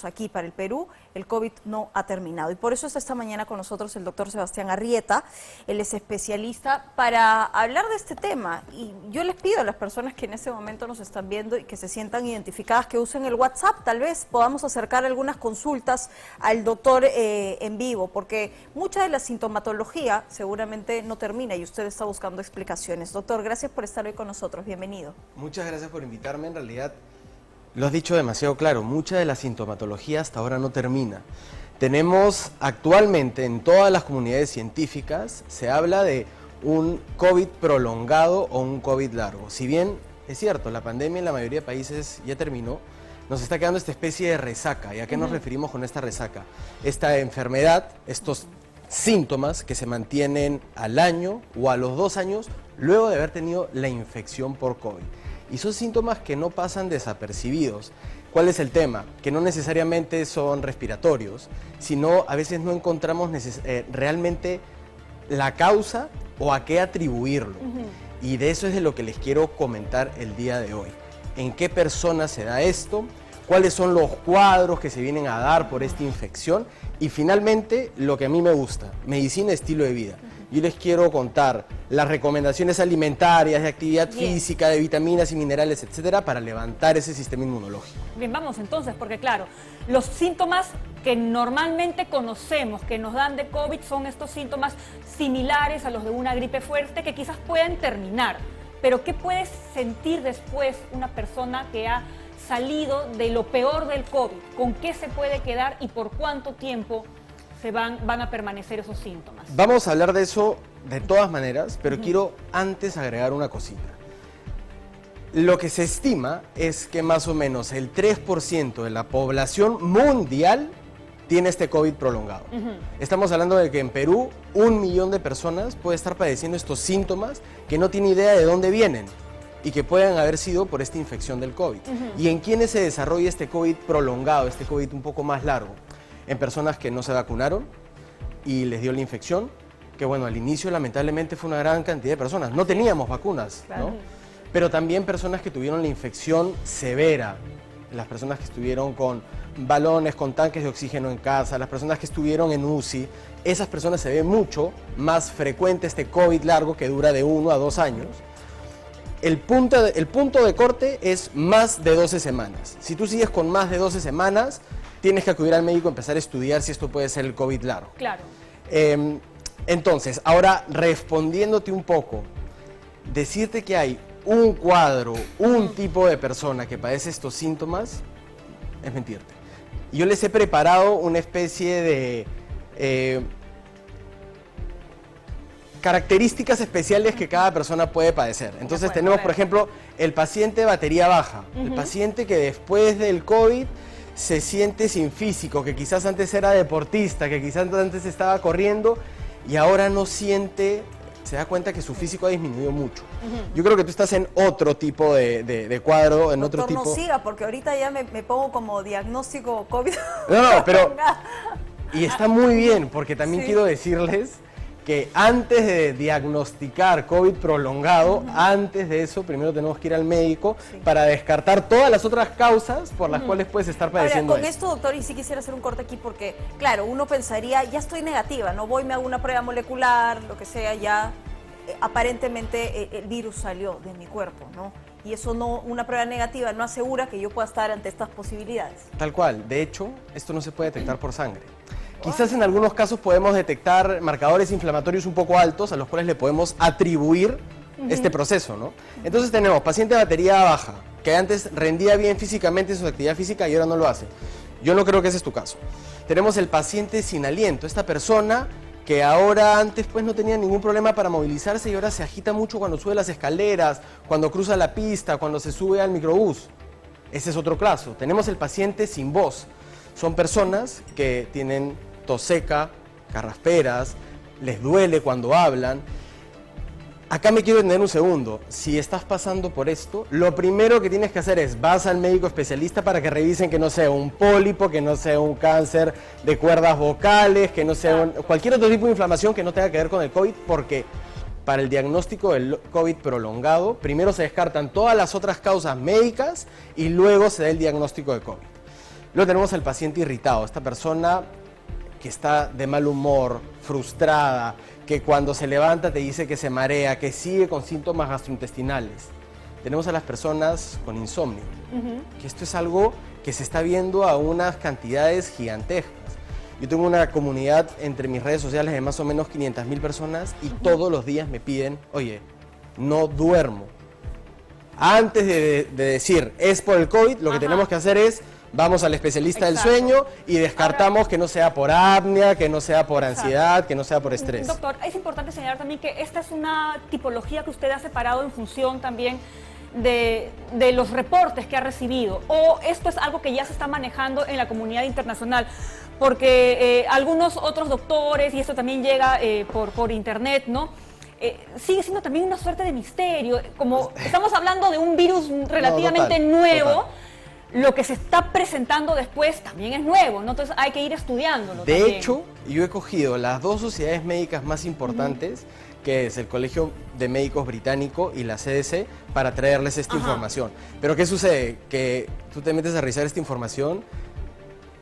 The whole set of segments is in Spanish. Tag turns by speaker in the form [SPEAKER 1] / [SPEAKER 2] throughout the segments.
[SPEAKER 1] Aquí para el Perú, el COVID no ha terminado. Y por eso está esta mañana con nosotros el doctor Sebastián Arrieta. Él es especialista para hablar de este tema. Y yo les pido a las personas que en este momento nos están viendo y que se sientan identificadas, que usen el WhatsApp. Tal vez podamos acercar algunas consultas al doctor en vivo, porque mucha de la sintomatología seguramente no termina y usted está buscando explicaciones. Doctor, gracias por estar hoy con nosotros. Bienvenido.
[SPEAKER 2] Muchas gracias por invitarme. En realidad, lo has dicho demasiado claro, mucha de la sintomatología hasta ahora no termina. Tenemos actualmente en todas las comunidades científicas, se habla de un COVID prolongado o un COVID largo. Si bien es cierto, la pandemia en la mayoría de países ya terminó, nos está quedando esta especie de resaca. ¿Y a qué nos referimos con esta resaca? Esta enfermedad, estos síntomas que se mantienen al año o a los 2 años luego de haber tenido la infección por COVID. Y son síntomas que no pasan desapercibidos. ¿Cuál es el tema? Que no necesariamente son respiratorios, sino a veces no encontramos realmente la causa o a qué atribuirlo. Y de eso es de lo que les quiero comentar el día de hoy. ¿En qué personas se da esto? ¿Cuáles son los cuadros que se vienen a dar por esta infección? Y finalmente, lo que a mí me gusta, medicina estilo de vida. Yo les quiero contar las recomendaciones alimentarias, de actividad física, de vitaminas y minerales, etcétera, para levantar ese sistema inmunológico.
[SPEAKER 3] Bien, vamos entonces, porque claro, los síntomas que normalmente conocemos, que nos dan de COVID, son estos síntomas similares a los de una gripe fuerte que quizás pueden terminar. Pero ¿qué puede sentir después una persona que ha salido de lo peor del COVID? ¿Con qué se puede quedar y por cuánto tiempo van a permanecer esos síntomas?
[SPEAKER 2] Vamos a hablar de eso de todas maneras, pero quiero antes agregar una cosita. Lo que se estima es que más o menos el 3% de la población mundial tiene este COVID prolongado. Estamos hablando de que en Perú 1 millón de personas puede estar padeciendo estos síntomas que no tiene idea de dónde vienen y que pueden haber sido por esta infección del COVID. ¿Y en quiénes se desarrolla este COVID prolongado, este COVID un poco más largo? En personas que no se vacunaron y les dio la infección, que bueno, al inicio lamentablemente fue una gran cantidad de personas. No teníamos vacunas, ¿no? Pero también personas que tuvieron la infección severa, las personas que estuvieron con balones, con tanques de oxígeno en casa, las personas que estuvieron en UCI, esas personas se ve mucho más frecuente este COVID largo que dura de 1 a 2 años. El punto de corte es más de 12 semanas. Si tú sigues con más de 12 semanas, tienes que acudir al médico y empezar a estudiar si esto puede ser el COVID largo.
[SPEAKER 3] Claro.
[SPEAKER 2] Entonces, ahora respondiéndote un poco, decirte que hay un cuadro, un tipo de persona que padece estos síntomas, es mentirte. Yo les he preparado una especie de características especiales que cada persona puede padecer. Entonces tenemos, por ejemplo, el paciente de batería baja, el paciente que después del COVID se siente sin físico, que quizás antes era deportista, que quizás antes estaba corriendo y ahora no siente, se da cuenta que su físico ha disminuido mucho. Yo creo que tú estás en otro tipo de cuadro, en
[SPEAKER 1] Doctor,
[SPEAKER 2] otro tipo...
[SPEAKER 1] no siga, porque ahorita ya me pongo como diagnóstico COVID.
[SPEAKER 2] No, pero... Y está muy bien, porque también quiero decirles que antes de diagnosticar COVID prolongado, antes de eso, primero tenemos que ir al médico para descartar todas las otras causas por las cuales puedes estar padeciendo.
[SPEAKER 1] Ahora, con esto, doctor, y sí quisiera hacer un corte aquí porque, claro, uno pensaría, ya estoy negativa, no voy, me hago una prueba molecular, lo que sea, ya aparentemente el virus salió de mi cuerpo, ¿no? Y eso no, una prueba negativa no asegura que yo pueda estar ante estas posibilidades.
[SPEAKER 2] Tal cual, de hecho, esto no se puede detectar por sangre. Quizás en algunos casos podemos detectar marcadores inflamatorios un poco altos a los cuales le podemos atribuir este proceso, ¿no? Entonces tenemos paciente de batería baja, que antes rendía bien físicamente en su actividad física y ahora no lo hace. Yo no creo que ese es tu caso. Tenemos el paciente sin aliento, esta persona que ahora antes pues no tenía ningún problema para movilizarse y ahora se agita mucho cuando sube las escaleras, cuando cruza la pista, cuando se sube al microbús. Ese es otro caso. Tenemos el paciente sin voz. Son personas que tienen tos seca, carrasperas, les duele cuando hablan. Acá me quiero detener un segundo. Si estás pasando por esto, lo primero que tienes que hacer es vas al médico especialista para que revisen que no sea un pólipo, que no sea un cáncer de cuerdas vocales, que no sea cualquier otro tipo de inflamación que no tenga que ver con el COVID, porque para el diagnóstico del COVID prolongado, primero se descartan todas las otras causas médicas y luego se da el diagnóstico de COVID. Luego tenemos al paciente irritado, esta persona que está de mal humor, frustrada, que cuando se levanta te dice que se marea, que sigue con síntomas gastrointestinales. Tenemos a las personas con insomnio, que esto es algo que se está viendo a unas cantidades gigantescas. Yo tengo una comunidad entre mis redes sociales de más o menos 500.000 personas y todos los días me piden, oye, no duermo. Antes de decir, es por el COVID, lo que tenemos que hacer es, vamos al especialista del sueño y descartamos que no sea por apnea, que no sea por ansiedad, que no sea por estrés.
[SPEAKER 3] Doctor, es importante señalar también que esta es una tipología que usted ha separado en función también de los reportes que ha recibido, o esto es algo que ya se está manejando en la comunidad internacional, porque algunos otros doctores, y esto también llega por internet, ¿no? Sigue siendo también una suerte de misterio, como estamos hablando de un virus relativamente nuevo. Total. Lo que se está presentando después también es nuevo, ¿no? Entonces hay que ir estudiándolo.
[SPEAKER 2] De hecho, yo he cogido las dos sociedades médicas más importantes, que es el Colegio de Médicos Británico y la CDC, para traerles esta información. Pero ¿qué sucede? Que tú te metes a revisar esta información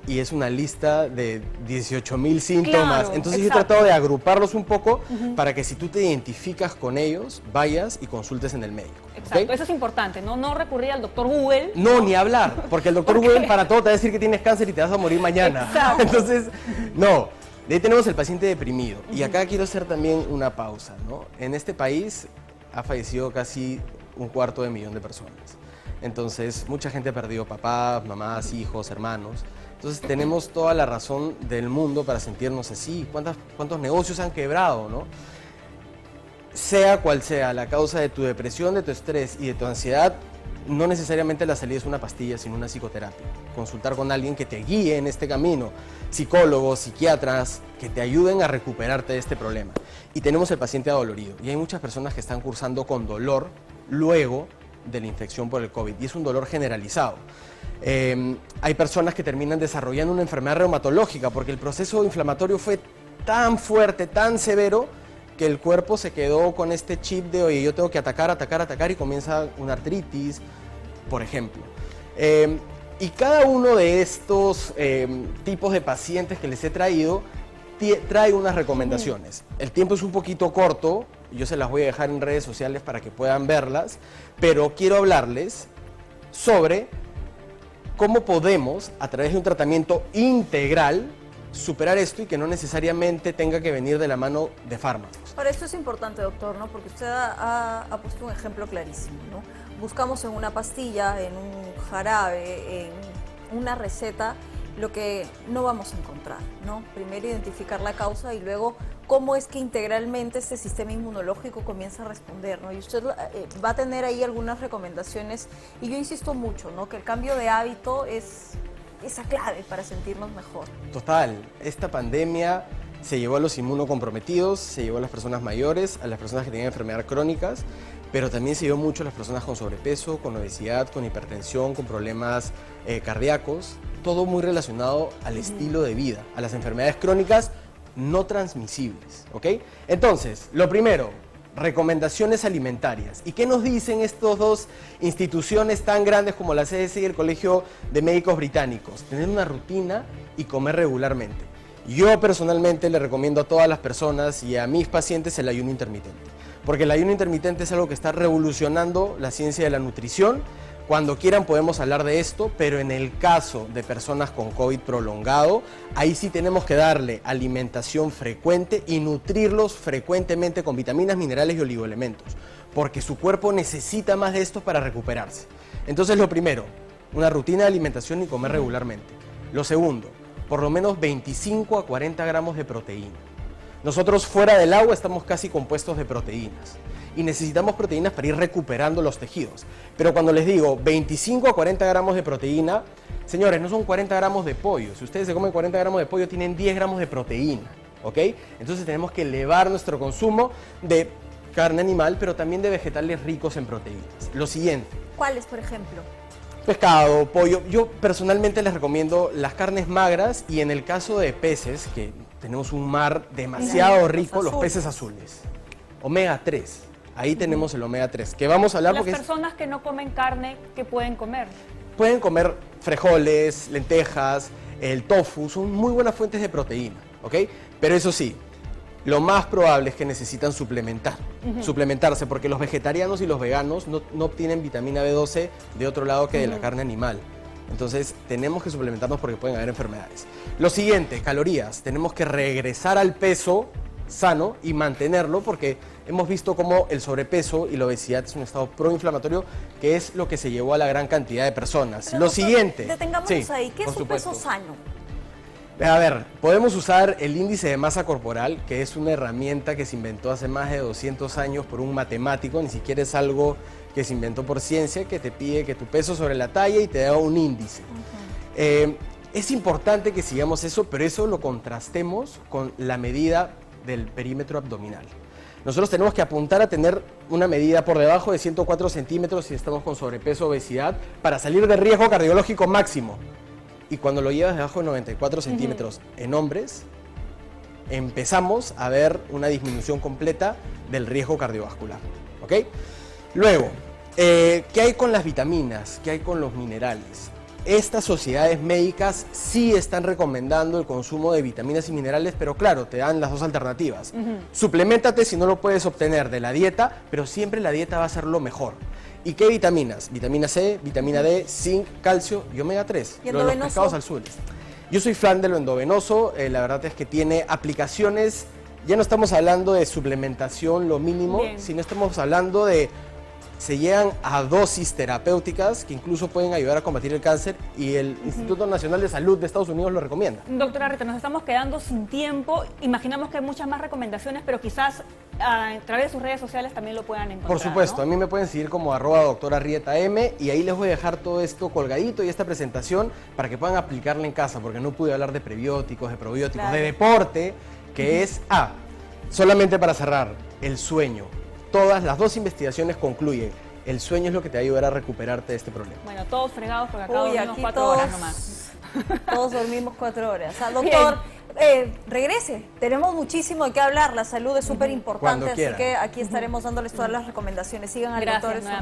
[SPEAKER 2] y es una lista de 18.000 síntomas.
[SPEAKER 3] Claro,
[SPEAKER 2] entonces yo he tratado de agruparlos un poco para que si tú te identificas con ellos, vayas y consultes en el médico.
[SPEAKER 3] Exacto,
[SPEAKER 2] ¿Okay?
[SPEAKER 3] eso es importante, ¿no? No recurrir al doctor Google.
[SPEAKER 2] No, ni hablar, porque el doctor Google para todo te va a decir que tienes cáncer y te vas a morir mañana.
[SPEAKER 3] Exacto.
[SPEAKER 2] Entonces, no. De ahí tenemos el paciente deprimido. Y acá quiero hacer también una pausa, ¿no? En este país ha fallecido casi 250.000 de personas. Entonces, mucha gente ha perdido papás, mamás, hijos, hermanos. Entonces, tenemos toda la razón del mundo para sentirnos así. ¿Cuántos negocios han quebrado, no? Sea cual sea la causa de tu depresión, de tu estrés y de tu ansiedad, no necesariamente la salida es una pastilla, sino una psicoterapia. Consultar con alguien que te guíe en este camino, psicólogos, psiquiatras, que te ayuden a recuperarte de este problema. Y tenemos el paciente adolorido, y hay muchas personas que están cursando con dolor luego de la infección por el COVID, y es un dolor generalizado. Hay personas que terminan desarrollando una enfermedad reumatológica, porque el proceso inflamatorio fue tan fuerte, tan severo, que el cuerpo se quedó con este chip de, oye, yo tengo que atacar, y comienza una artritis, por ejemplo. Y cada uno de estos tipos de pacientes que les he traído, trae unas recomendaciones. El tiempo es un poquito corto, yo se las voy a dejar en redes sociales para que puedan verlas, pero quiero hablarles sobre cómo podemos, a través de un tratamiento integral, superar esto y que no necesariamente tenga que venir de la mano de fármacos.
[SPEAKER 1] Ahora, esto es importante, doctor, ¿no? Porque usted ha puesto un ejemplo clarísimo, ¿no? Buscamos en una pastilla, en un jarabe, en una receta, lo que no vamos a encontrar, ¿no? Primero identificar la causa y luego cómo es que integralmente este sistema inmunológico comienza a responder, ¿no? Y usted va a tener ahí algunas recomendaciones y yo insisto mucho, ¿no? Que el cambio de hábito es esa clave para sentirnos mejor.
[SPEAKER 2] Total, esta pandemia se llevó a los inmunocomprometidos, se llevó a las personas mayores, a las personas que tenían enfermedades crónicas, pero también se llevó mucho a las personas con sobrepeso, con obesidad, con hipertensión, con problemas cardíacos, todo muy relacionado al estilo de vida, a las enfermedades crónicas no transmisibles, ¿ok? Entonces, lo primero, recomendaciones alimentarias. ¿Y qué nos dicen estas dos instituciones tan grandes como la CDC y el Colegio de Médicos Británicos? Tener una rutina y comer regularmente. Yo personalmente le recomiendo a todas las personas y a mis pacientes el ayuno intermitente, porque el ayuno intermitente es algo que está revolucionando la ciencia de la nutrición. Cuando quieran podemos hablar de esto, pero en el caso de personas con COVID prolongado, ahí sí tenemos que darle alimentación frecuente y nutrirlos frecuentemente con vitaminas, minerales y oligoelementos, porque su cuerpo necesita más de esto para recuperarse. Entonces, lo primero, una rutina de alimentación y comer regularmente. Lo segundo, por lo menos 25 a 40 gramos de proteína. Nosotros fuera del agua estamos casi compuestos de proteínas y necesitamos proteínas para ir recuperando los tejidos. Pero cuando les digo 25 a 40 gramos de proteína, señores, no son 40 gramos de pollo. Si ustedes se comen 40 gramos de pollo, tienen 10 gramos de proteína, ¿ok? Entonces tenemos que elevar nuestro consumo de carne animal, pero también de vegetales ricos en proteínas. Lo siguiente.
[SPEAKER 1] ¿Cuáles, por ejemplo?
[SPEAKER 2] Pescado, pollo. Yo personalmente les recomiendo las carnes magras y en el caso de peces, que tenemos un mar demasiado rico, los peces azules. Omega 3. Ahí tenemos el omega 3, que vamos a hablar
[SPEAKER 3] Las
[SPEAKER 2] porque
[SPEAKER 3] personas que no comen carne, ¿qué pueden comer?
[SPEAKER 2] pueden comer frijoles, lentejas, el tofu, son muy buenas fuentes de proteína, ¿ok? Pero eso sí, lo más probable es que necesitan suplementarse, porque los vegetarianos y los veganos no obtienen vitamina B12 de otro lado que de la carne animal. Entonces, tenemos que suplementarnos porque pueden haber enfermedades. Lo siguiente, calorías. Tenemos que regresar al peso sano y mantenerlo porque hemos visto cómo el sobrepeso y la obesidad es un estado proinflamatorio que es lo que se llevó a la gran cantidad de personas.
[SPEAKER 1] Pero,
[SPEAKER 2] Lo
[SPEAKER 1] doctor,
[SPEAKER 2] siguiente.
[SPEAKER 1] detengámonos
[SPEAKER 2] Sí,
[SPEAKER 1] ahí. ¿Qué es
[SPEAKER 2] por
[SPEAKER 1] un peso
[SPEAKER 2] supuesto.
[SPEAKER 1] sano?
[SPEAKER 2] A ver, podemos usar el índice de masa corporal, que es una herramienta que se inventó hace más de 200 años por un matemático, ni siquiera es algo que se inventó por ciencia, que te pide que tu peso sobre la talla y te da un índice. Es importante que sigamos eso, pero eso lo contrastemos con la medida del perímetro abdominal. Nosotros tenemos que apuntar a tener una medida por debajo de 104 centímetros si estamos con sobrepeso o obesidad para salir de riesgo cardiológico máximo. Y cuando lo llevas debajo de 94 centímetros en hombres, empezamos a ver una disminución completa del riesgo cardiovascular. ¿Ok? Luego, ¿qué hay con las vitaminas? ¿Qué hay con los minerales? Estas sociedades médicas sí están recomendando el consumo de vitaminas y minerales, pero claro, te dan las dos alternativas. Supleméntate si no lo puedes obtener de la dieta, pero siempre la dieta va a ser lo mejor. ¿Y qué vitaminas? Vitamina C, vitamina D, zinc, calcio y omega 3.
[SPEAKER 1] ¿Y
[SPEAKER 2] Lo de los
[SPEAKER 1] endovenoso?
[SPEAKER 2] pescados azules. Yo soy fan de lo endovenoso, la verdad es que tiene aplicaciones, ya no estamos hablando de suplementación, lo mínimo,
[SPEAKER 3] Bien.
[SPEAKER 2] sino estamos hablando de, se llegan a dosis terapéuticas que incluso pueden ayudar a combatir el cáncer y el Instituto Nacional de Salud de Estados Unidos lo recomienda.
[SPEAKER 3] Doctora Rita, nos estamos quedando sin tiempo. Imaginamos que hay muchas más recomendaciones, pero quizás a través de sus redes sociales también lo puedan encontrar.
[SPEAKER 2] Por supuesto,
[SPEAKER 3] ¿no?
[SPEAKER 2] a mí me pueden seguir como @doctorarrietaM y ahí les voy a dejar todo esto colgadito y esta presentación para que puedan aplicarla en casa, porque no pude hablar de prebióticos, de probióticos,
[SPEAKER 1] Claro.
[SPEAKER 2] de deporte, que es, solamente para cerrar, el sueño. Todas las dos investigaciones concluyen, el sueño es lo que te va a ayudar a recuperarte de este problema.
[SPEAKER 3] Bueno, todos fregados porque acá
[SPEAKER 1] Uy,
[SPEAKER 3] dormimos
[SPEAKER 1] aquí
[SPEAKER 3] 4 horas nomás.
[SPEAKER 1] todos dormimos 4 horas. O sea, doctor, regrese. Tenemos muchísimo de qué hablar. La salud es súper importante,
[SPEAKER 2] Cuando
[SPEAKER 1] así
[SPEAKER 2] quiera.
[SPEAKER 1] que aquí estaremos dándoles todas las recomendaciones. Sigan al
[SPEAKER 3] Gracias,
[SPEAKER 1] doctor en su
[SPEAKER 3] nuevamente.